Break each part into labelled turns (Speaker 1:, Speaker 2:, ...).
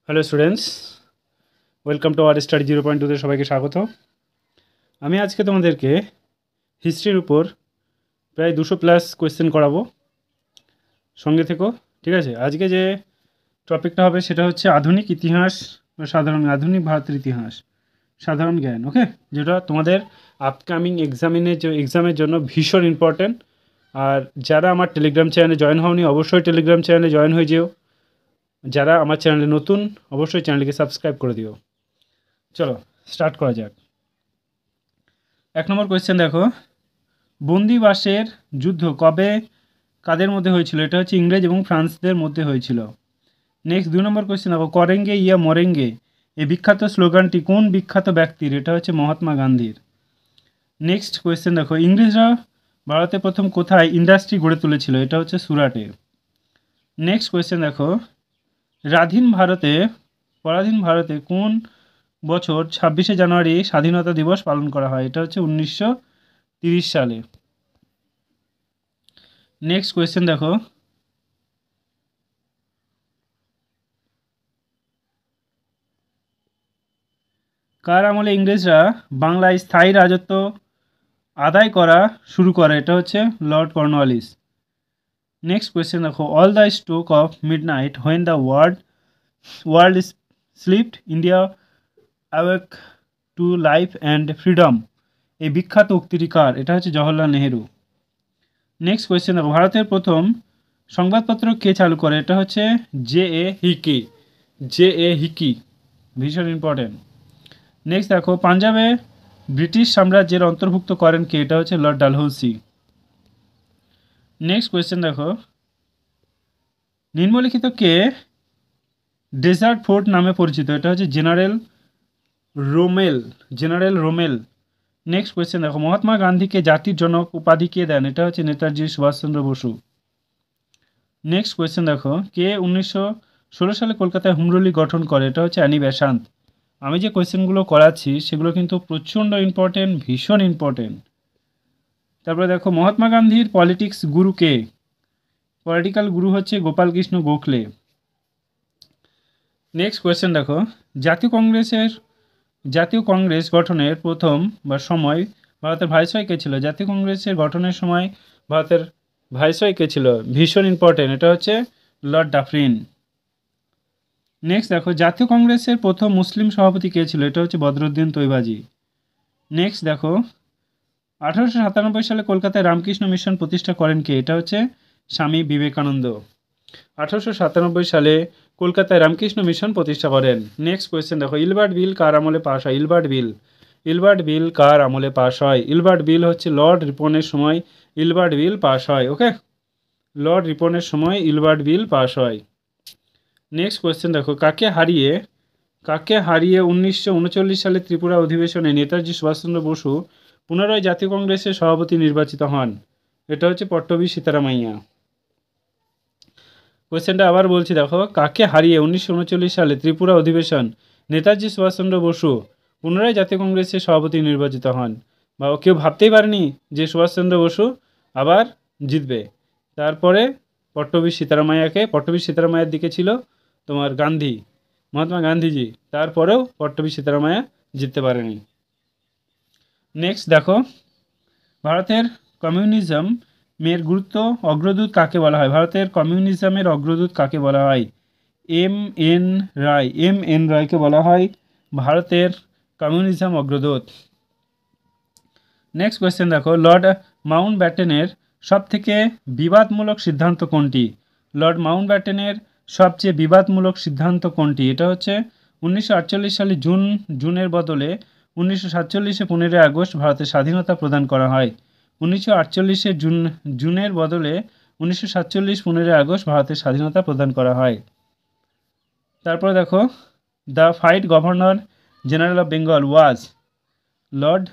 Speaker 1: Hello students, welcome to our study 0.2তে সবাইকে স্বাগত। আমি আজকে তোমাদেরকে হিস্ট্রির উপর প্রায় 200+ কোয়েশ্চেন করাবো। সঙ্গে থেকো, ঠিক আছে? আজকে যে টপিকটা হবে সেটা হচ্ছে আধুনিক ইতিহাস বা আধুনিক ভারতের ইতিহাস, সাধারণ জ্ঞান। ওকে, যেটা তোমাদের আপকামিং এক্সামের জন্য ভীষণ ইম্পর্ট্যান্ট। আর যারা আমার টেলিগ্রাম চ্যানেলে জয়েন হওনি অবশ্যই টেলিগ্রাম চ্যানেলে জয়েন হয়ে যেও। যারা আমার চ্যানেলে নতুন অবশ্যই চ্যানেলকে সাবস্ক্রাইব করে দিও। চলো স্টার্ট করা যাক। 1 নম্বর কোয়েশ্চেন দেখো, বন্দিবাসের যুদ্ধ কবে কাদের মধ্যে হয়েছিল? এটা হচ্ছে ইংরেজ এবং ফ্রান্সদের মধ্যে হয়েছিল। নেক্সট 2 নম্বর কোয়েশ্চেন দেখো, করেঙ্গে ইয়া মরেঙ্গে এই বিখ্যাত স্লোগানটি কোন বিখ্যাত ব্যক্তির? এটা হচ্ছে মহাত্মা গান্ধীর। নেক্সট কোয়েশ্চেন দেখো, ইংরেজরা ভারতে প্রথম কোথায় ইন্ডাস্ট্রি গড়ে তুলেছিল? এটা হচ্ছে সুরাটে। নেক্সট কোয়েশ্চেন দেখো, পরাধীন ভারতে কোন বছর 26শে জানুয়ারি স্বাধীনতা দিবস পালন করা হয়? এটা হচ্ছে 1930 সালে। নেক্সট কোয়েশ্চেন দেখো, কার আমলে ইংরেজরা বাংলায় স্থায়ী রাজত্ব আদায় করা শুরু করে? এটা হচ্ছে লর্ড কর্নওয়ালিস। নেক্সট কোয়েশ্চেন দেখো, all the stroke of midnight when the world slipped India awake to life and freedom এই বিখ্যাত উক্তিটি কার? এটা হচ্ছে জওহরলাল নেহেরু। নেক্সট কোয়েশ্চেন দেখো, ভারতের প্রথম সংবাদপত্র কে চালু করে? এটা হচ্ছে জে এ হিকি। ভীষণ ইম্পর্টেন্ট। নেক্সট দেখো, পাঞ্জাবে ব্রিটিশ সাম্রাজ্যের অন্তর্ভুক্ত করেন কে? এটা হচ্ছে লর্ড ডালহৌসি। নেক্সট কোয়েশ্চেন দেখো, নিম্নলিখিত কে ডেজার্ট ফোর্ট নামে পরিচিত? এটা হচ্ছে জেনারেল রোমেল। নেক্সট কোয়েশ্চেন দেখো, মহাত্মা গান্ধীকে জাতির জনক উপাধি কে দেন? এটা হচ্ছে নেতাজি সুভাষচন্দ্র বসু। নেক্সট কোয়েশ্চেন দেখো, কে 1916 সালে কলকাতায় হুমরুলি গঠন করে? এটা হচ্ছে অ্যানি বেসান্ত। আমি যে কোয়েশ্চেনগুলো করাচ্ছি সেগুলো কিন্তু প্রচণ্ড ইম্পর্টেন্ট, ভীষণ ইম্পর্টেন্ট। তারপরে দেখো, মহাত্মা গান্ধীর পলিটিক্স গুরু কে? পলিটিক্যাল গুরু হচ্ছে গোপালকৃষ্ণ গোখলে। নেক্সট কোয়েশ্চেন দেখো, জাতীয় কংগ্রেস গঠনের প্রথম বা সময় ভারতের ভাইসরয় কে ছিল? জাতীয় কংগ্রেসের গঠনের সময় ভারতের ভাইসরয় কে ছিল? ভীষণ ইম্পর্টেন্ট, এটা হচ্ছে লর্ড ডাফরিন। নেক্সট দেখো, জাতীয় কংগ্রেসের প্রথম মুসলিম সভাপতি কে ছিল? এটা হচ্ছে বদরুদ্দিন তৈবাজি। নেক্সট দেখো, 1897 সালে কলকাতায় রামকৃষ্ণ মিশন প্রতিষ্ঠা করেন কে? এটা হচ্ছে স্বামী বিবেকানন্দ। 1897 সালে কলকাতায় রামকৃষ্ণ মিশন প্রতিষ্ঠা করেন। নেক্সট কোয়েশ্চেন দেখো, ইলবার্ট বিল কার আমলে পাশ হয়? ইলবার্ট বিল কার আমলে পাশ হয়? ইলবার্ট বিল হচ্ছে লর্ড রিপনের সময় ইলবার্ট বিল পাশ হয়। ওকে, লর্ড রিপনের সময় ইলবার্ট বিল পাশ হয়। নেক্সট কোয়েশ্চেন দেখো, কাকে হারিয়ে 1939 সালে ত্রিপুরা অধিবেশনে নেতাজি সুভাষচন্দ্র বসু পুনরায় জাতীয় কংগ্রেসের সভাপতি নির্বাচিত হন? এটা হচ্ছে পট্টবী সীতারামাইয়া। কোয়েশ্চেনটা আবার বলছি দেখো, কাকে হারিয়ে 1939 সালে ত্রিপুরা অধিবেশন নেতাজি সুভাষচন্দ্র বসু পুনরায় জাতীয় কংগ্রেসের সভাপতি নির্বাচিত হন? বা কেউ ভাবতেই পারেনি যে সুভাষচন্দ্র বসু আবার জিতবে। তারপরে পট্টবী সীতারামাইয়ার দিকে ছিল তোমার মহাত্মা গান্ধীজি। তারপরেও পট্টবী সীতারামাইয়া জিততে পারেনি। নেক্সট দেখো, ভারতের কমিউনিজমের অগ্রদূত কাকে বলা হয়? ভারতের কমিউনিজমের অগ্রদূত কাকে বলা হয়? এম এন রায়কে বলা হয় ভারতের কমিউনিজম অগ্রদূত। নেক্সট কোয়েশ্চেন দেখো, লর্ড মাউন্টব্যাটেনের সবথেকে বিবাদমূলক সিদ্ধান্ত কোনটি? লর্ড মাউন্টব্যাটেনের সবচেয়ে বিবাদমূলক সিদ্ধান্ত কোনটি? এটা হচ্ছে 1948 সালে জুনের বদলে 1947 15 আগস্ট ভারতের স্বাধীনতা প্রদান করা হয়। 1948 জুনের বদলে 1947 15 আগস্ট ভারতের স্বাধীনতা প্রদান করা হয়। তারপরে দেখো, the fight governor general of Bengal was Lord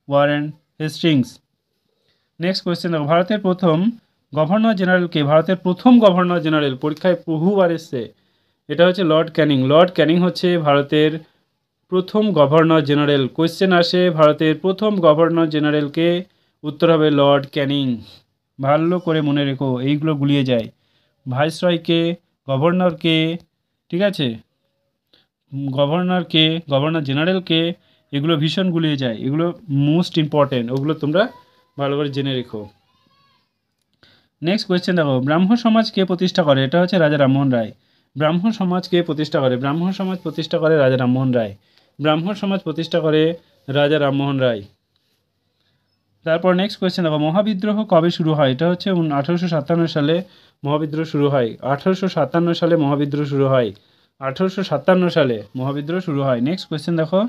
Speaker 1: Warren Hastings. Next question দেখো, ভারতের প্রথম গভর্নর জেনারেল পরীক্ষায় বহুবার এসছে, এটা হচ্ছে লর্ড ক্যানিং হচ্ছে ভারতের প্রথম গভর্নর জেনারেল। কোয়েশ্চেন আসে ভারতের প্রথম গভর্নর জেনারেলকে, উত্তর হবে লর্ড ক্যানিং। ভালো করে মনে রেখো, এইগুলো গুলিয়ে যায়। ভাইসরয়কে, গভর্নরকে, ঠিক আছে? গভর্নর কে, গভর্নর জেনারেল কে, এগুলো ভীষণ গুলিয়ে যায়, এগুলো মোস্ট ইম্পর্টেন্ট, ওগুলো তোমরা ভালো করে জেনে রেখো। নেক্সট কোয়েশ্চেন দেখো, ব্রাহ্ম সমাজ কে প্রতিষ্ঠা করে? এটা হচ্ছে রাজা রামমোহন রায়। ব্রাহ্ম সমাজ কে প্রতিষ্ঠা করে? ব্রাহ্ম সমাজ প্রতিষ্ঠা করে রাজা রামমোহন রায়। ব্রাহ্ম সমাজ প্রতিষ্ঠা করে রাজা রামমোহন রায়। তারপর নেক্সট কোয়েশ্চেন দেখো, মহাবিদ্রোহ কবে শুরু হয়? এটা হচ্ছে 1857 সালে মহাবিদ্রোহ শুরু হয়। 1857 সালে মহাবিদ্রোহ শুরু হয়। 1857 সালে মহাবিদ্রোহ শুরু হয়। নেক্সট কোয়েশ্চেন দেখো,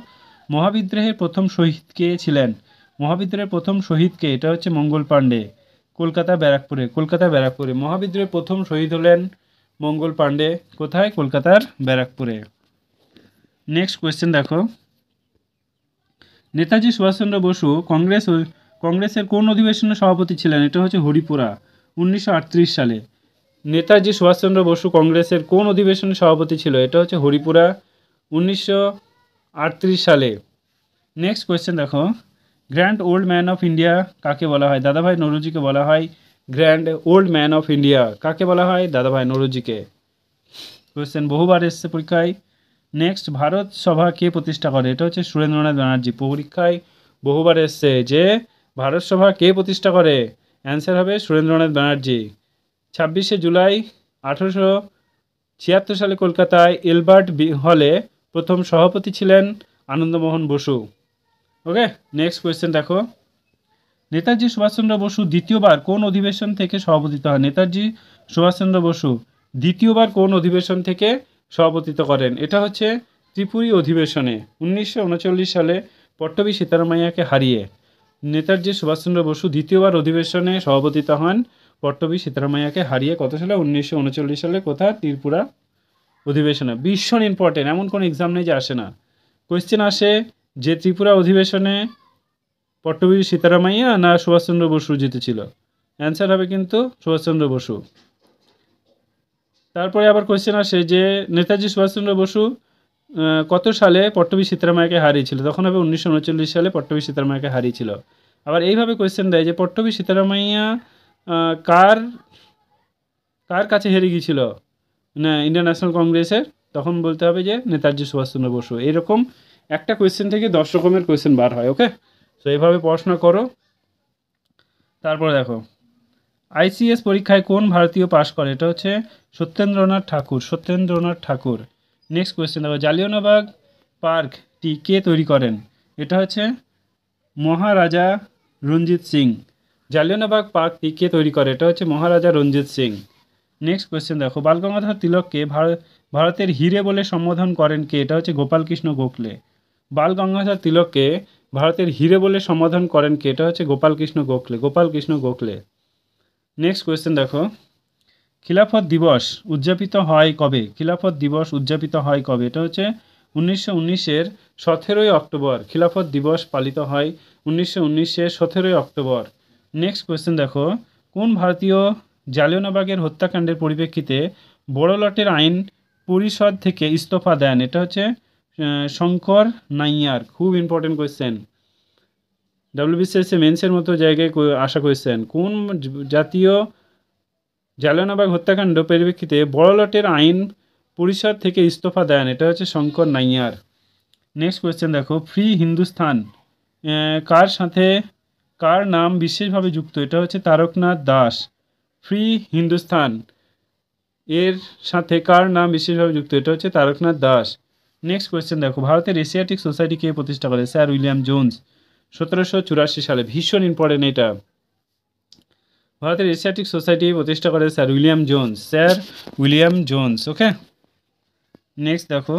Speaker 1: মহাবিদ্রোহের প্রথম শহীদ কে ছিলেন? মহাবিদ্রোহের প্রথম শহীদ কে? এটা হচ্ছে মঙ্গল পাণ্ডে। কলকাতা ব্যারাকপুরে, কলকাতা ব্যারাকপুরে মহাবিদ্রোহের প্রথম শহীদ হলেন মঙ্গল পাণ্ডে। কোথায়? কলকাতার ব্যারাকপুরে। নেক্সট কোয়েশ্চেন দেখো, নেতাজি সুভাষচন্দ্র বসু কংগ্রেসের কোন অধিবেশনে সভাপতি ছিলেন? এটা হচ্ছে হরিপুরা, 1938 সালে। নেতাজি সুভাষচন্দ্র বসু কংগ্রেসের কোন অধিবেশনে সভাপতি ছিল? এটা হচ্ছে হরিপুরা, 1938 সালে। নেক্সট কোয়েশ্চেন দেখো, grand old man of India কাকে বলা হয়? দাদাভাই নৌরোজিকে বলা হয় grand old man of India. কাকে বলা হয়? দাদাভাই নৌরোজিকে। কোয়েশ্চেন বহুবার এসছে পরীক্ষায়। নেক্সট, ভারত সভা কে প্রতিষ্ঠা করে? এটা হচ্ছে সুরেন্দ্রনাথ ব্যানার্জি। পরীক্ষায় বহুবার এসছে যে ভারত সভা কে প্রতিষ্ঠা করে? অ্যান্সার হবে সুরেন্দ্রনাথ ব্যানার্জি। 26শে জুলাই 1876 সালে কলকাতায় এলবার্ট হলে প্রথম সভাপতি ছিলেন আনন্দমোহন বসু। ওকে, নেক্সট কোয়েশ্চেন দেখো, নেতাজি সুভাষচন্দ্র বসু দ্বিতীয়বার কোন অধিবেশন থেকে সভাপতিত্ব হয়? নেতাজি সুভাষচন্দ্র বসু দ্বিতীয়বার কোন অধিবেশন থেকে সভাপতিত্ব করেন? এটা হচ্ছে ত্রিপুরী অধিবেশনে 1939 সালে পট্টবী সীতারামাইয়াকে হারিয়ে নেতাজি সুভাষচন্দ্র বসু দ্বিতীয়বার অধিবেশনে সভাপতিত্ব হন পট্টবী সীতারামাইয়াকে হারিয়ে। কত সালে? 1939 সালে। কোথায়? ত্রিপুরা অধিবেশনে। ভীষণ ইম্পর্টেন্ট, এমন কোনো এক্সাম নেই যে আসে না। কোয়েশ্চেন আসে যে ত্রিপুরা অধিবেশনে পট্টবী সীতারামাইয়া না সুভাষচন্দ্র বসু জিতেছিল? অ্যান্সার হবে কিন্তু সুভাষচন্দ্র বসু। তারপরে আবার কোয়েশ্চেন আসে যে নেতাজি সুভাষচন্দ্র বসু কত সালে পট্টবী সীতারামাইয়াকে হারিয়েছিল? তখন হবে 1939 সালে পট্টবী সীতারামাইয়াকে হারিয়েছিল। আবার এইভাবে কোয়েশ্চেন দেয় যে পট্টবী সীতারামাইয়া কার কার কাছে হেরে গিয়েছিল না ইন্ডিয়ান ন্যাশনাল কংগ্রেসের? তখন বলতে হবে যে নেতাজি সুভাষচন্দ্র বসু। এরকম একটা কোয়েশ্চেন থেকে 10 রকমের কোয়েশ্চেন বার হয়। ওকে, তো এইভাবে পড়াশোনা করো। তারপরে দেখো, আইসিএস পরীক্ষায় কোন ভারতীয় পাশ করে? এটা হচ্ছে সত্যেন্দ্রনাথ ঠাকুর। সত্যেন্দ্রনাথ ঠাকুর। নেক্সট কোয়েশ্চেন দেখো, জালিয়ানওয়ালাবাগ পার্কটি কে তৈরি করেন? এটা হচ্ছে মহারাজা রঞ্জিত সিং। জালিয়ানওয়ালাবাগ পার্কটি কে তৈরি করে? এটা হচ্ছে মহারাজা রঞ্জিত সিং। নেক্সট কোয়েশ্চেন দেখো, বালগঙ্গাধর তিলককে ভারতের হিরে বলে সম্বোধন করেন কে? এটা হচ্ছে গোপালকৃষ্ণ গোখলে। বালগঙ্গাধর তিলককে ভারতের হিরে বলে সম্বোধন করেন কে? এটা হচ্ছে গোপালকৃষ্ণ গোখলে। গোপালকৃষ্ণ গোখলে। নেক্সট কোয়েশ্চেন দেখো, খিলাফত দিবস উদযাপিত হয় কবে? খিলাফত দিবস উদযাপিত হয় কবে? এটা হচ্ছে 1919-এর 17ই অক্টোবর। খিলাফত দিবস পালিত হয় 1919-এর 17ই অক্টোবর। নেক্সট কোয়েশ্চেন দেখো, কোন ভারতীয় জালিয়ানওয়ালাবাগের হত্যাকাণ্ডের পরিপ্রেক্ষিতে বড়লটের আইন পরিষদ থেকে ইস্তফা দেন? এটা হচ্ছে শঙ্কর নাইয়ার। খুব ইম্পর্টেন্ট কোয়েশ্চেন, ডাব্লিউবিসিএস মেন্সের মতো জায়গায় আসা কোয়েশ্চেন। কোন জাতীয় জালিয়ানওয়ালাবাগ হত্যাকাণ্ড পরিপ্রেক্ষিতে বড়লটের আইন পরিষদ থেকে ইস্তফা দেন? এটা হচ্ছে শঙ্কর নাইয়ার। নেক্সট কোয়েশ্চেন দেখো, ফ্রি হিন্দুস্তান কার সাথে কার নাম বিশেষভাবে যুক্ত? এটা হচ্ছে তারকনাথ দাস। ফ্রি হিন্দুস্তান এর সাথে কার নাম বিশেষভাবে যুক্ত? এটা হচ্ছে তারকনাথ দাস। নেক্সট কোয়েশ্চেন দেখো, ভারতের এশিয়াটিক সোসাইটি কে প্রতিষ্ঠা করে? স্যার উইলিয়াম জোন্স, 1784 সালে। ভীষণ ইম্পর্টেন্ট এটা। ভারতের এশিয়াটিক সোসাইটি প্রতিষ্ঠা করে sir William Jones. Sir William Jones. Okay, next দেখো,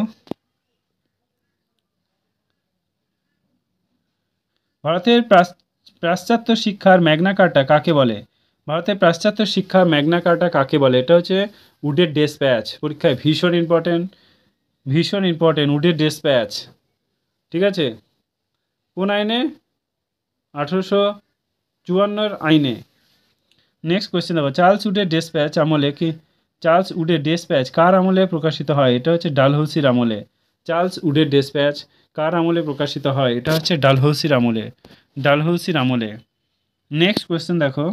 Speaker 1: ভারতের পাশ্চাত্য শিক্ষার ম্যাগনা কার্টা কাকে বলে? ভারতের পাশ্চাত্য শিক্ষার ম্যাগনা কার্টা কাকে বলে? এটা হচ্ছে উডের ডেসপ্যাচ। পরীক্ষায় ভীষণ ইম্পর্টেন্ট, ভীষণ ইম্পর্টেন্ট উডের ডেসপ্যাচ। ঠিক আছে, কোন আইনে? 1854 আইনে। নেক্সট কোয়েশ্চেন দেখো, চার্লস উডের ডেসপ্যাচ আমলে কি চার্লস উডের ডেসপ্যাচ কার আমলে প্রকাশিত হয়? এটা হচ্ছে ডালহৌসির আমলে। চার্লস উডের ডেসপ্যাচ কার আমলে প্রকাশিত হয়? এটা হচ্ছে ডালহৌসির আমলে। ডালহৌসির আমলে। নেক্সট কোয়েশ্চেন দেখো,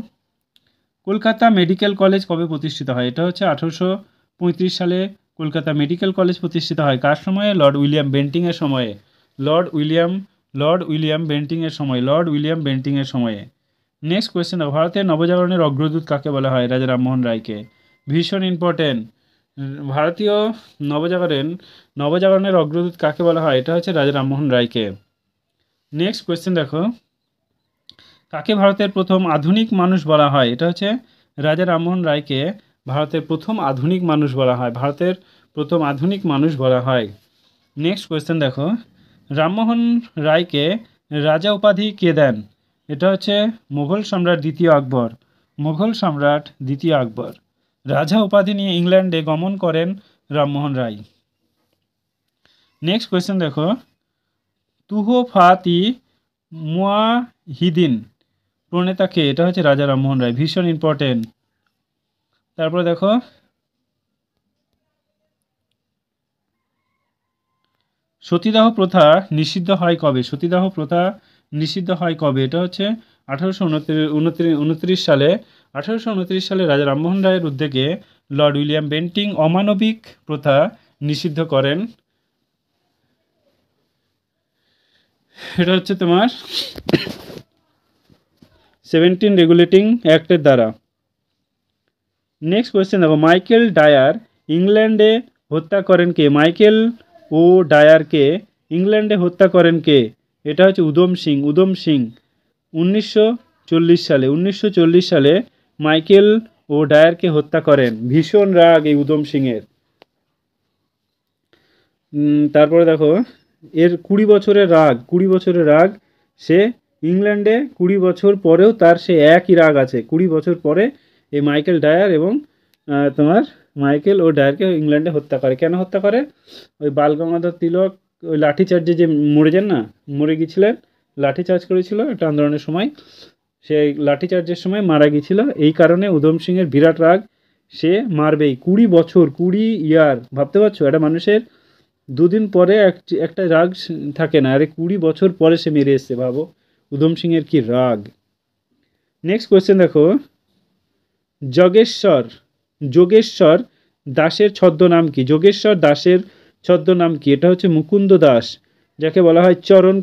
Speaker 1: কলকাতা মেডিকেল কলেজ কবে প্রতিষ্ঠিত হয়? এটা হচ্ছে 1835 সালে কলকাতা মেডিকেল কলেজ প্রতিষ্ঠিত হয় কার সময়ে? লর্ড উইলিয়াম বেন্টিংয়ের সময়ে। লর্ড উইলিয়াম বেন্টিংয়ের সময়ে। নেক্সট কোয়েশ্চেন, ভারতের নবজাগরণের অগ্রদূত কাকে বলা হয়? রাজা রামমোহন রায়কে। ভীষণ ইম্পর্টেন্ট, ভারতীয় নবজাগরণের অগ্রদূত কাকে বলা হয়? এটা হচ্ছে রাজা রামমোহন রায়কে। নেক্সট কোয়েশ্চেন দেখো, কাকে ভারতের প্রথম আধুনিক মানুষ বলা হয়? এটা হচ্ছে রাজা রামমোহন রায়কে ভারতের প্রথম আধুনিক মানুষ বলা হয়। নেক্সট কোয়েশ্চেন দেখো, রামমোহন রায়কে রাজা উপাধি কে দেন? এটা হচ্ছে মুঘল সম্রাট দ্বিতীয় আকবর। রাজা উপাধি নিয়ে ইংল্যান্ডে গমন করেন রামমোহন রায়। নেক্সট কোয়েশ্চেন দেখো, তুহফাত-ই মুওয়াহিদিন প্রণেতা কে? এটা হচ্ছে রাজা রামমোহন রায়। ভীষণ ইম্পর্টেন্ট। তারপরে দেখো, সতীদাহ প্রথা নিষিদ্ধ হয় কবে? এটা হচ্ছে 1829 সালে। 1829 সালে রাজা রামমোহন রায়ের উদ্যোগে লর্ড উইলিয়াম বেন্টিং অমানবিক প্রথা নিষিদ্ধ করেন। এটা হচ্ছে তোমার 17 রেগুলেটিং অ্যাক্টের দ্বারা। নেক্সট কোয়েশ্চেন দেখো, মাইকেল ডায়ার ইংল্যান্ডে হত্যা করেন কে? মাইকেল ও ডায়ারকে ইংল্যান্ডে হত্যা করেন কে? এটা হচ্ছে উধম সিং। 1940 সালে মাইকেল ও ডায়ারকে হত্যা করেন। ভীষণ রাগ এই উধম সিংয়ের। তারপরে দেখো, এর 20 বছরের রাগ সে ইংল্যান্ডে 20 বছর পরেও তার সে একই রাগ আছে। 20 বছর পরে এই মাইকেল ডায়ার এবং মাইকেল ও ডায়ারকে ইংল্যান্ডে হত্যা করে। কেন হত্যা করে? ওই বালগঙ্গাধর তিলক ওই লাঠিচার্জে যে মরে গিয়েছিলেন, লাঠিচার্জ করেছিল একটা আন্দোলনের সময়, সেই লাঠিচার্জের সময় মারা গিয়েছিল। এই কারণে উধম সিংয়ের বিরাট রাগ, সে মারবেই। 20 ইয়ার, ভাবতে পারছো? একটা মানুষের দুদিন পরে একটা রাগ থাকে না, আরে 20 বছর পরে সে মেরে এসছে, ভাবো উধম সিংয়ের কি রাগ। নেক্সট কোয়েশ্চেন দেখো, যোগেশ্বর দাসের ছদ্মনাম কি? এটা হচ্ছে মুকুন্দ দাস, যাকে বলা হয় চরণ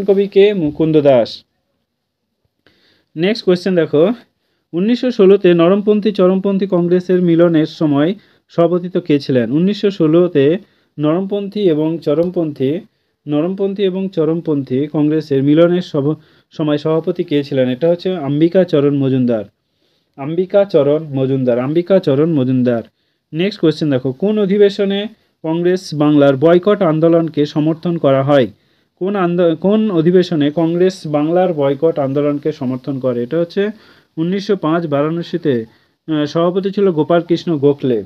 Speaker 1: কবি কে? মুকুন্দ দাস। নেক্সট কোয়েশ্চেন দেখো, 1916-তে নরমপন্থী চরমপন্থী কংগ্রেসের মিলনের সময় সভাপতিত্ব কে ছিলেন? 1916-তে নরমপন্থী এবং চরমপন্থী কংগ্রেসের মিলনের সময় সভাপতি কে ছিলেন? এটা হচ্ছে অম্বিকা চরণ মজুমদার। নেক্সট কোয়েশ্চেন দেখো, কোন অধিবেশনে কংগ্রেস বাংলার বয়কট আন্দোলনকে সমর্থন করা হয়? কোন অধিবেশনে কংগ্রেস বাংলার বয়কট আন্দোলনকে সমর্থন করে? এটা হচ্ছে 1905 বারাণসীতে। সভাপতি ছিল গোপাল কৃষ্ণ গোখলে।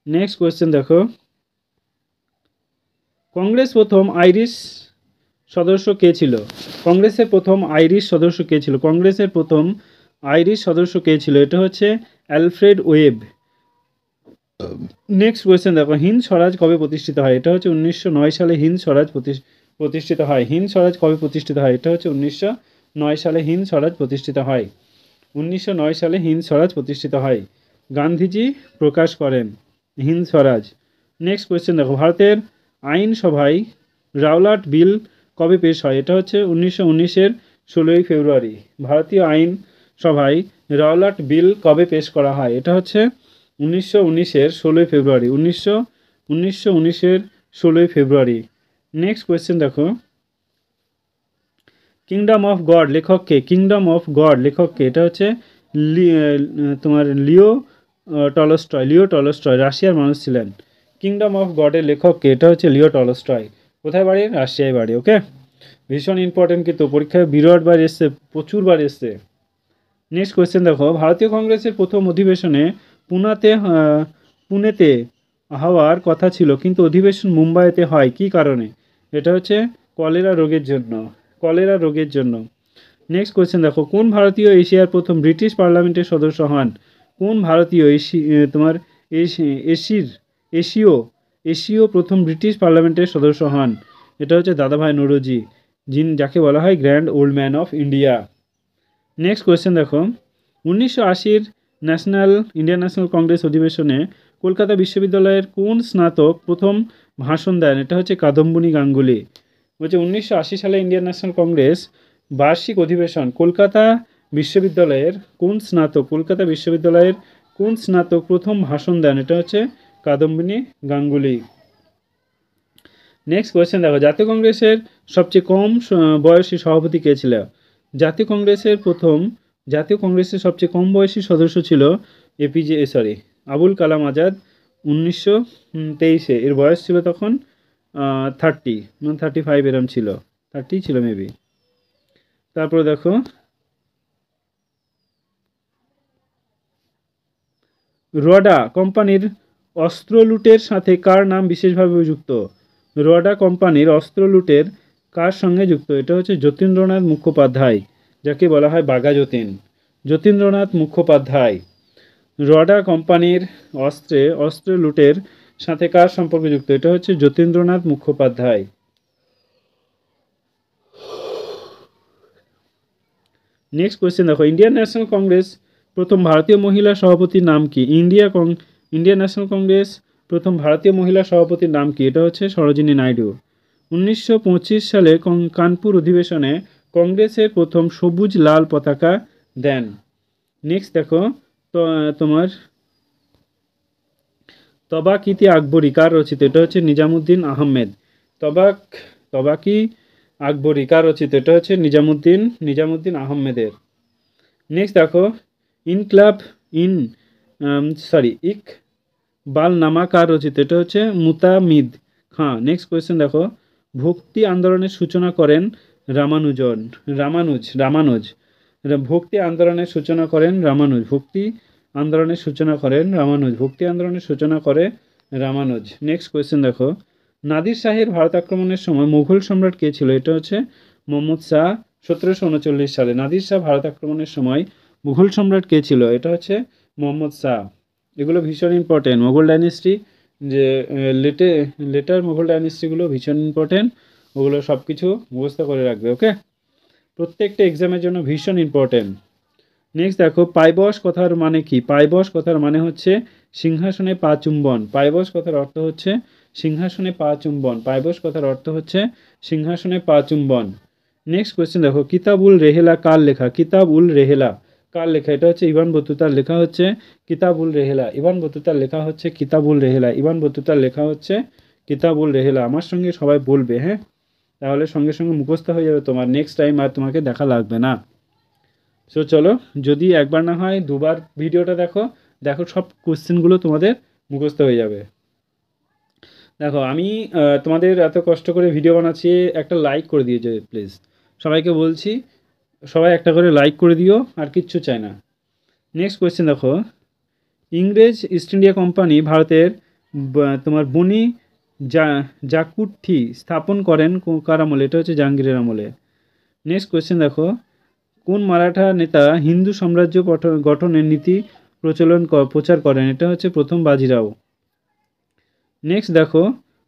Speaker 1: নেক্সট কোয়েশ্চেন দেখো, কংগ্রেসের প্রথম আইরিশ সদস্য কে ছিল? এটা হচ্ছে অ্যালফ্রেড ওয়েব। নেক্সট কোয়েশ্চেন দেখো, হিন্দ স্বরাজ কবে প্রতিষ্ঠিত হয়? এটা হচ্ছে 1909 সালে হিন্দ স্বরাজ প্রতিষ্ঠিত হয়। এটা হচ্ছে 1909 সালে হিন্দ স্বরাজ প্রতিষ্ঠিত হয়। গান্ধীজি প্রকাশ করেন হিন্দ স্বরাজ। নেক্সট কোয়েশ্চেন দেখো, ভারতের আইনসভায় রাওলাট বিল কবে পেশ হয়? এটা হচ্ছে 1919-এর 16ই ফেব্রুয়ারি। ভারতীয় আইনসভায় রাওলাট বিল কবে পেশ করা হয়? এটা হচ্ছে 1919-এর 16ই ফেব্রুয়ারি। 1919-এর 16ই ফেব্রুয়ারি। নেক্সট কোয়েশ্চেন দেখো, কিংডম অফ গড লেখককে? এটা হচ্ছে তোমার লিও টলস্টয়, রাশিয়ার মানুষ ছিলেন। কিংডম অফ গডের লেখককে? এটা হচ্ছে লিও টলস্টয়। কোথায় বাড়ি? রাশিয়ায় বাড়ি। ওকে, ভীষণ ইম্পর্টেন্ট, কিন্তু পরীক্ষায় বিরাটবার এসছে, প্রচুরবার এসছে। নেক্সট কোয়েশ্চেন দেখো, ভারতীয় কংগ্রেসের প্রথম অধিবেশনে পুনেতে হওয়ার কথা ছিল, কিন্তু অধিবেশন মুম্বাইতে হয় কী কারণে? এটা হচ্ছে কলেরা রোগের জন্য। নেক্সট কোয়েশ্চেন দেখো, কোন ভারতীয় এশিয়ার প্রথম ব্রিটিশ পার্লামেন্টের সদস্য হন? এশীয় প্রথম ব্রিটিশ পার্লামেন্টের সদস্য হন? এটা হচ্ছে দাদাভাই নৌরোজি, যাকে বলা হয় grand old man of India. Next question দেখো, 1980-র ইন্ডিয়ান ন্যাশনাল কংগ্রেস অধিবেশনে কলকাতা বিশ্ববিদ্যালয়ের কোন স্নাতক প্রথম ভাষণ দেন? এটা হচ্ছে কাদম্বিনী গাঙ্গুলি। বলছে 1980 সালে ইন্ডিয়ান ন্যাশনাল কংগ্রেস বার্ষিক অধিবেশন কলকাতা বিশ্ববিদ্যালয়ের কোন স্নাতক প্রথম ভাষণ দেন? এটা হচ্ছে কাদম্বিনী গাঙ্গুলি। নেক্সট কোয়েশ্চেন দেখো, জাতীয় কংগ্রেসের সবচেয়ে কম বয়সী সভাপতি কে ছিল? জাতীয় কংগ্রেসের সবচেয়ে কম বয়সী সদস্য ছিল আবুল কালাম আজাদ। 1923 এর বয়স ছিল তখন 35 এরম ছিল, 30 ছিল মেবি। তারপরে দেখো রোয়াডা কোম্পানির অস্ত্র লুটের সাথে কার নাম বিশেষভাবে যুক্ত? রোয়াডা কোম্পানির অস্ত্র লুটের কার সঙ্গে যুক্ত? এটা হচ্ছে যতীন্দ্রনাথ মুখোপাধ্যায়, যাকে বলা হয় বাঘা যতীন। যতীন্দ্রনাথ মুখোপাধ্যায়। রোয়াডা কোম্পানির অস্ত্র লুটের সাথে কার সম্পর্ক যুক্ত? এটা হচ্ছে যতীন্দ্রনাথ মুখোপাধ্যায়। নেক্সট কোয়েশ্চেন দেখো, ইন্ডিয়ান ন্যাশনাল কংগ্রেস প্রথম ভারতীয় মহিলা সভাপতির নাম কি? ইন্ডিয়ান ন্যাশনাল কংগ্রেস প্রথম ভারতীয় মহিলা সভাপতির নাম কি? এটা হচ্ছে সরোজিনী নাইডু। 1925 সালে কানপুর অধিবেশনে কংগ্রেসের প্রথম সবুজ লাল পতাকা দেন। নেক্সট দেখো, তো তোমার তবাক-ই আকবরী কার রচিত? এটা হচ্ছে নিজামুদ্দিন আহমেদ। তবাক-ই আকবরী কার রচিত? এটা হচ্ছে নিজামুদ্দিন আহমেদের। নেক্সট দেখো, ইকবালনামা কার রচিত? এটা হচ্ছে মুতামিদ খাঁ। নেক্সট কোয়েশ্চেন দেখো, ভক্তি আন্দোলনের সূচনা করেন রামানুজ। ভক্তি আন্দোলনের সূচনা করেন রামানুজ। নেক্সট কোয়েশ্চেন দেখো, নাদির শাহের ভারত আক্রমণের সময় মুঘল সম্রাট কে ছিল? এটা হচ্ছে মোহাম্মদ শাহ। 1739 সালে নাদির শাহ ভারত আক্রমণের সময় মুঘল সম্রাট কে ছিল? এটা হচ্ছে মোহাম্মদ শাহ। এগুলো ভীষণ ইম্পর্টেন্ট। মোগল ডাইনেস্টি যে লেটার মোগল ডাইনেস্টিগুলো ভীষণ ইম্পর্টেন্ট, ওগুলো সব কিছু মুখস্থ করে রাখবে। ওকে, প্রত্যেকটা এক্সামের জন্য ভীষণ ইম্পর্টেন্ট। নেক্সট দেখো, পাইবস কথার মানে কি? পাইবস কথার মানে হচ্ছে সিংহাসনে পা চুম্বন। পাইবস কথার অর্থ হচ্ছে সিংহাসনে পা চুম্বন। পাইবস কথার অর্থ হচ্ছে সিংহাসনে পা চুম্বন। নেক্সট কোয়েশ্চেন দেখো, কিতাব-উল রেহেলা কার লেখা? কিতাব-উল রেহেলা কার লেখা? এটা হচ্ছে ইবন বতুতার লেখা হচ্ছে কিতাব-উল রেহেলা। ইবন বতুতার লেখা হচ্ছে কিতাব-উল রেহেলা। ইবন বতুতার লেখা হচ্ছে কিতাব-উল রেহেলা। আমার সঙ্গে সবাই বলবে, হ্যাঁ, তাহলে সঙ্গে সঙ্গে মুখস্থ হয়ে যাবে তোমার। নেক্সট টাইম আর তোমাকে দেখা লাগবে না। সো চলো, যদি একবার না হয় দুবার ভিডিওটা দেখো, সব কোশ্চেনগুলো তোমাদের মুখস্থ হয়ে যাবে। দেখো, আমি তোমাদের এত কষ্ট করে ভিডিও বানাচ্ছি, একটা লাইক করে দিয়ে যাবে প্লিজ। সবাইকে বলছি, সবাই একটা করে লাইক করে দিও, আর কিচ্ছু চাই না। নেক্সট কোয়েশ্চেন দেখো, ইংরেজ ইস্ট ইন্ডিয়া কোম্পানি ভারতের তোমার বনি জাকুঠি স্থাপন করেন কার আমলে? এটা হচ্ছে জাহাঙ্গীরের আমলে। নেক্সট কোয়েশ্চেন দেখো, কোন মারাঠা নেতা হিন্দু সাম্রাজ্য গঠনের নীতি প্রচার করেন? এটা হচ্ছে প্রথম বাজিরাও। নেক্সট দেখো,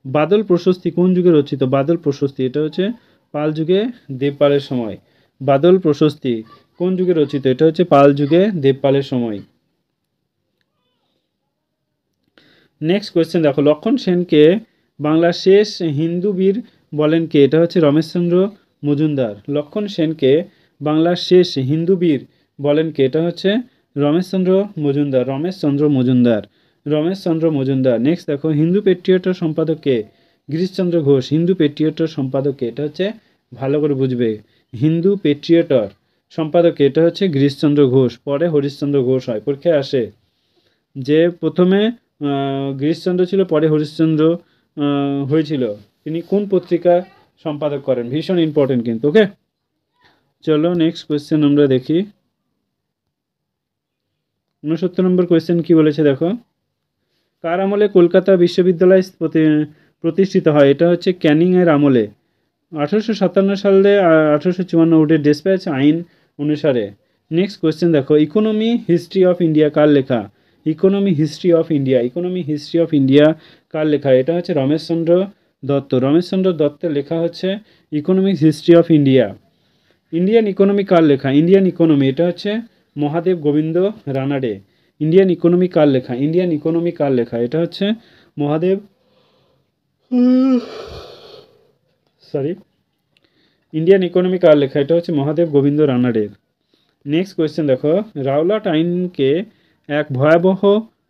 Speaker 1: বাদল প্রশস্তি কোন যুগে রচিত? বাদল প্রশস্তি এটা হচ্ছে পাল যুগে দেবপালের সময়। বাদল প্রশস্তি কোন যুগে রচিত? এটা হচ্ছে পাল যুগে দেবপালের সময়। নেক্সট কোয়েশ্চেন দেখো, লক্ষণ সেনকে বাংলার শেষ হিন্দু বীর বলেন কে? এটা হচ্ছে রমেশচন্দ্র মজুমদার। লক্ষণ সেনকে বাংলার শেষ হিন্দু বীর বলেন কে? এটা হচ্ছে রমেশচন্দ্র মজুমদার। নেক্সট দেখো, হিন্দু পেট্রিয়টের সম্পাদক কে? গিরিশচন্দ্র ঘোষ। হিন্দু পেট্রিয়টের সম্পাদক কে? এটা হচ্ছে, ভালো করে বুঝবে, হিন্দু পেট্রিয়টর সম্পাদক কে? এটা হচ্ছে গিরিশচন্দ্র ঘোষ। পরে হরিশচন্দ্র ঘোষ হয়, পরীক্ষায় আসে যে প্রথমে গিরিশচন্দ্র ছিল, পরে হরিশচন্দ্র হয়েছিল। তিনি কোন পত্রিকা সম্পাদক করেন? ভীষণ ইম্পর্টেন্ট কিন্তু। ওকে, চলো নেক্সট কোয়েশ্চেন আমরা দেখি। 69 নম্বর কোয়েশ্চেন কি বলেছে দেখো, কার আমলে কলকাতা বিশ্ববিদ্যালয় প্রতিষ্ঠিত হয়? এটা হচ্ছে ক্যানিংয়ের আমলে। 1857 সালে 1854 উডের ডেসপ্যাচ আইন অনুসারে। নেক্সট কোয়েশ্চেন দেখো, ইকোনমি হিস্ট্রি অফ ইন্ডিয়া কার লেখা? ইকোনমি হিস্ট্রি অফ ইন্ডিয়া কার লেখা? এটা হচ্ছে রমেশচন্দ্র দত্তের লেখা হচ্ছে economic history of India. Indian economy কার লেখা? ইন্ডিয়ান ইকোনমি এটা হচ্ছে মহাদেব গোবিন্দ রানাডে। ইন্ডিয়ান ইকোনমি কার লেখা? ইন্ডিয়ান ইকোনমি কার লেখা? এটা হচ্ছে মহাদেব সরি ইন্ডিয়ান ইকোনমি কার লেখা? এটা হচ্ছে মহাদেব গোবিন্দ রানাডের। নেক্সট কোয়েশ্চেন দেখো, রাওলাট আইনকে এক ভয়াবহ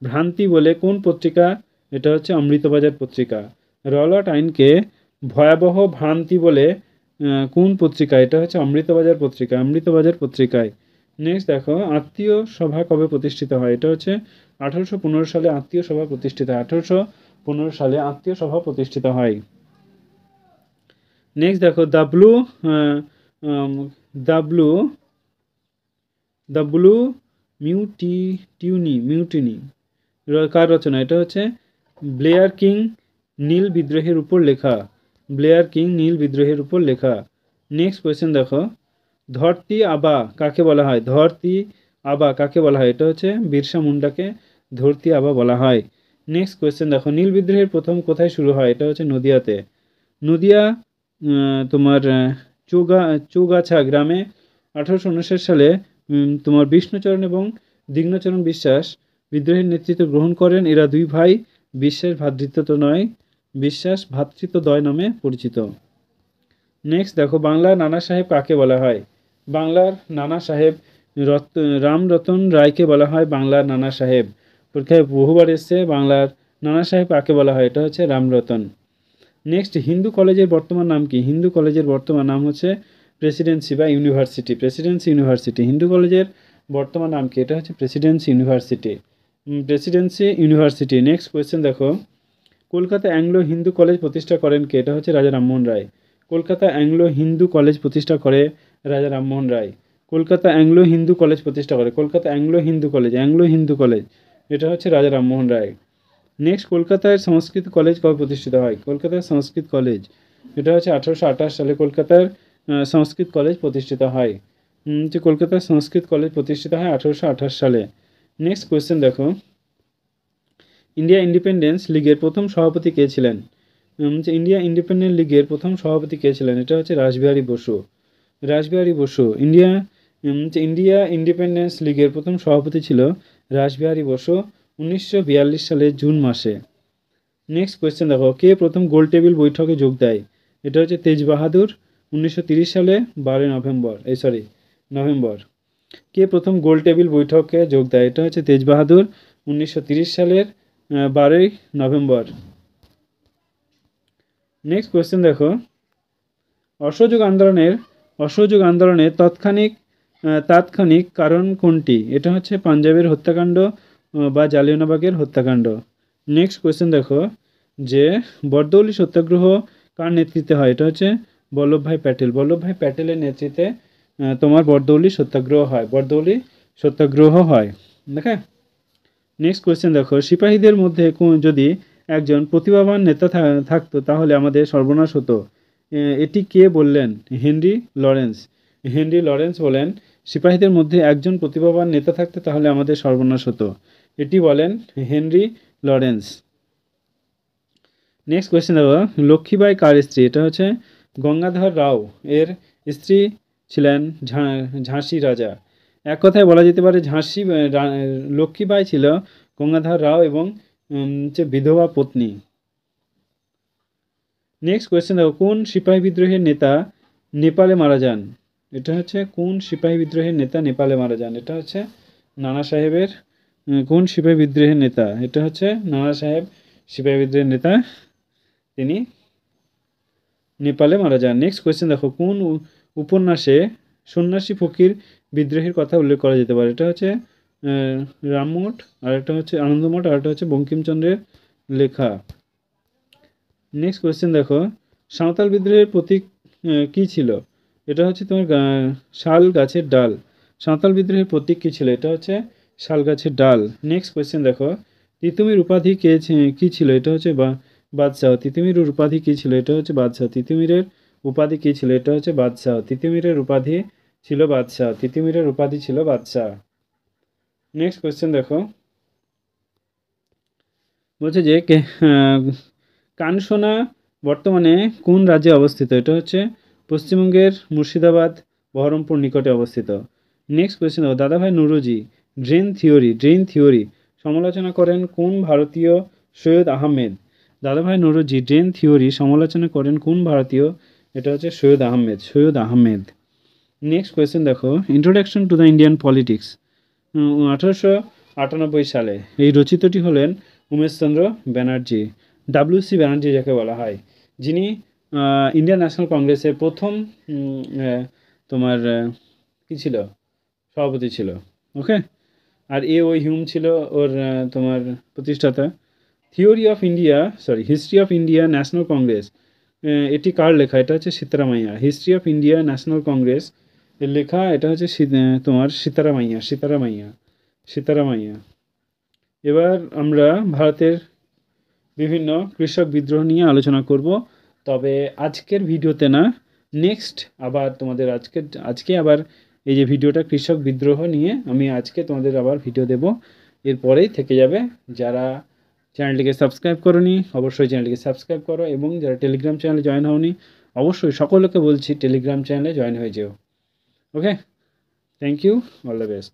Speaker 1: ভ্রান্তি বলে কোন পত্রিকা? এটা হচ্ছে অমৃতবাজার পত্রিকা। রাওলাট আইনকে ভয়াবহ ভ্রান্তি বলে কোন পত্রিকা? এটা হচ্ছে অমৃতবাজার পত্রিকা, অমৃতবাজার পত্রিকায়। নেক্সট দেখো, আত্মীয় সভা কবে প্রতিষ্ঠিত হয়? এটা হচ্ছে 1815 সালে আত্মীয় সভা প্রতিষ্ঠিত হয়। 1815 সালে আত্মীয় সভা প্রতিষ্ঠিত হয়। নেক্সট দেখো, দ্য ব্লু মিউটিনি কার রচনা? এটা হচ্ছে ব্লেয়ার কিং নীল বিদ্রোহের উপর লেখা, ব্লেয়ার কিং নীল বিদ্রোহের উপর লেখা। নেক্সট কোয়েশ্চেন দেখো, ধরতি আবা কাকে বলা হয়? ধরতি আবা কাকে বলা হয়? এটা হচ্ছে বিরসা মুন্ডাকে ধরতি আবা বলা হয়। নেক্সট কোয়েশ্চেন দেখো, নীল বিদ্রোহের প্রথম কোথায় শুরু হয়? এটা হচ্ছে নদিয়াতে। নদিয়া তোমার চৌগাছা গ্রামে 1859 সালে তোমার বিষ্ণুচরণ এবং দিগ্নচরণ বিশ্বাস বিদ্রোহের নেতৃত্ব গ্রহণ করেন। এরা দুই ভাই বিশ্বাস ভ্রাতৃত্বদয় নামে পরিচিত। নেক্সট দেখো, বাংলার নানা সাহেব কাকে বলা হয়? বাংলার নানা সাহেব রামরতন রায়কে বলা হয় বাংলার নানা সাহেব। পরীক্ষায় বহুবার এসছে, বাংলার নানা সাহেব কাকে বলা হয়? এটা হচ্ছে রামরতন। নেক্সট, হিন্দু কলেজের বর্তমান নাম কি? হিন্দু কলেজের বর্তমান নাম হচ্ছে প্রেসিডেন্সি বা ইউনিভার্সিটি, প্রেসিডেন্সি ইউনিভার্সিটি। হিন্দু কলেজের বর্তমান নাম কি? এটা হচ্ছে Presidency university, Presidency university. Next question দেখো, কলকাতা অ্যাংলো হিন্দু কলেজ প্রতিষ্ঠা করেন কে? এটা হচ্ছে রাজা রামমোহন রায়। কলকাতা অ্যাংলো হিন্দু কলেজ প্রতিষ্ঠা করে রাজা রামমোহন রায়। কলকাতা অ্যাংলো হিন্দু কলেজ প্রতিষ্ঠা করে, কলকাতা অ্যাংলো হিন্দু কলেজ এটা হচ্ছে রাজা রামমোহন রায়। নেক্সট, কলকাতায় সংস্কৃত কলেজ কবে প্রতিষ্ঠিত হয়? কলকাতার সংস্কৃত কলেজ এটা হচ্ছে 1828 সালে কলকাতার সংস্কৃত কলেজ প্রতিষ্ঠিত হয়। যে কলকাতার সংস্কৃত কলেজ প্রতিষ্ঠিত হয় 1828 সালে। নেক্সট কোয়েশ্চেন দেখো, ইন্ডিয়া ইন্ডিপেন্ডেন্স লিগের প্রথম সভাপতি কে ছিলেন? যে ইন্ডিয়া ইন্ডিপেন্ডেন্ট লিগের প্রথম সভাপতি কে ছিলেন? এটা হচ্ছে রাসবিহারী বসু, রাসবিহারী বসু। ইন্ডিয়া ইন্ডিপেন্ডেন্স লিগের প্রথম সভাপতি ছিল রাসবিহারী বসু 1942 সালের জুন মাসে। নেক্সট কোয়েশ্চেন দেখো, কে প্রথম গোল টেবিল বৈঠকে যোগ দেয়? এটা হচ্ছে তেজ বাহাদুর 1930 সালে 12 নভেম্বর। কে প্রথম গোল টেবিল বৈঠকে যোগ দেয়? এটা হচ্ছে তেজ বাহাদুর 1930 সালের 12 নভেম্বর। নেক্সট কোয়েশ্চেন দেখো, অসহযোগ আন্দোলনের তাৎক্ষণিক কারণ কোনটি? এটা হচ্ছে পাঞ্জাবের হত্যাকাণ্ড বা জালিয়ানওয়ালাবাগের হত্যাকাণ্ড। নেক্সট কোয়েশ্চেন দেখো, যে বরদৌলি সত্যাগ্রহ কার নেতৃত্বে হয়? এটা হচ্ছে বল্লভভাই প্যাটেলের নেতৃত্বে তোমার বরদৌলি সত্যাগ্রহ হয়। দেখে। নেক্সট কোয়েশ্চেন দেখো, সিপাহীদের মধ্যে যদি একজন প্রতিভাবান নেতা থাকতো তাহলে আমাদের সর্বনাশ হতো। এটি কে বললেন? হেনরি লরেন্স বলেন, সিপাহীদের মধ্যে একজন প্রতিভাবান নেতা থাকতো তাহলে আমাদের সর্বনাশ হতো। এটি বলেন হেনরি লরেন্স। নেক্সট কোয়েশ্চেন দেখো, লক্ষ্মীবাই কার স্ত্রী? এটা হচ্ছে গঙ্গাধর রাও এর স্ত্রী ছিলেন ঝাঁসি রাজা। এক কথায় বলা যেতে পারে লক্ষ্মীবাই ছিল গঙ্গাধর রাও এবং বিধবা পত্নী। নেক্সট কোয়েশ্চেন দেখো, কোন সিপাহী বিদ্রোহের নেতা নেপালে মারা যান? এটা হচ্ছে কোন সিপাহী বিদ্রোহের নেতা নেপালে মারা যান? এটা হচ্ছে নানা সাহেবের কোন সিপাহী বিদ্রোহের নেতা? এটা হচ্ছে নানা সাহেব সিপাহী বিদ্রোহের নেতা, তিনি নেপালে মারা যান। নেক্সট কোয়েশ্চেন দেখো, কোন উপন্যাসে সন্ন্যাসী ফকির বিদ্রোহের কথা উল্লেখ করা যেতে পারে? এটা হচ্ছে রামমঠ, আর একটা হচ্ছে আনন্দমঠ, আর একটা হচ্ছে বঙ্কিমচন্দ্রের লেখা। নেক্সট কোয়েশ্চেন দেখো, সাঁওতাল বিদ্রোহের প্রতীক কী ছিল? এটা হচ্ছে তোমার শাল গাছের ডাল। সাঁওতাল বিদ্রোহের প্রতীক কী ছিল? এটা হচ্ছে শাল গাছের ডাল। নেক্সট কোয়েশ্চেন দেখো, তিতুমির উপাধি কী ছিল? এটা হচ্ছে বাদশাহ। তিতুমির উপাধি কী ছিল? এটা হচ্ছে বাদশাহ। তিতুমিরের উপাধি কী ছিল? এটা হচ্ছে বাদশাহ। তিতুমিরের উপাধি ছিল বাদশাহ। নেক্সট কোয়েশ্চেন দেখো, বলছে যে কানসোনা বর্তমানে কোন রাজ্যে অবস্থিত? এটা হচ্ছে পশ্চিমবঙ্গের মুর্শিদাবাদ বহরমপুর নিকটে অবস্থিত। নেক্সট কোয়েশ্চেন দেখো, দাদাভাই নৌরোজি ড্রেন থিওরি সমালোচনা করেন কোন ভারতীয়? সৈয়দ আহমেদ। দাদাভাই নৌরোজি ড্রেন থিওরি সমালোচনা করেন কোন ভারতীয়? এটা হচ্ছে সৈয়দ আহমেদ। নেক্সট কোয়েশ্চেন দেখো, introduction to the Indian politics 1898 সালে এই রচিতটি হলেন উমেশচন্দ্র ব্যানার্জি, ডাব্লিউ.সি. ব্যানার্জি যাকে বলা হয়, যিনি ইন্ডিয়ান ন্যাশনাল কংগ্রেসের প্রথম তোমার কী ছিল, সভাপতি ছিল। ওকে, আর ওই হিউম ছিল ওর তোমার প্রতিষ্ঠাতা। History of India national Congress, এটি কার লেখা? এটা হচ্ছে Sitaramayya. History of India national Congress এর লেখা এটা হচ্ছে তোমার সীতারামাইয়া। এবার আমরা ভারতের বিভিন্ন কৃষক বিদ্রোহ নিয়ে আলোচনা করব, তবে আজকের ভিডিওতে না, নেক্সট আবার তোমাদের আজকে আবার এই যে ভিডিওটা কৃষক বিদ্রোহ নিয়ে আমি আজকে তোমাদের আবার ভিডিও দেব, এরপরেই থেকে যাবে। যারা চ্যানেলটিকে সাবস্ক্রাইব করোনি অবশ্যই চ্যানেলটিকে সাবস্ক্রাইব করো, এবং যারা টেলিগ্রাম চ্যানেলে জয়েন হওনি অবশ্যই সকলকে বলছি টেলিগ্রাম চ্যানেলে জয়েন হয়ে যেও। Okay, thank you, all the best.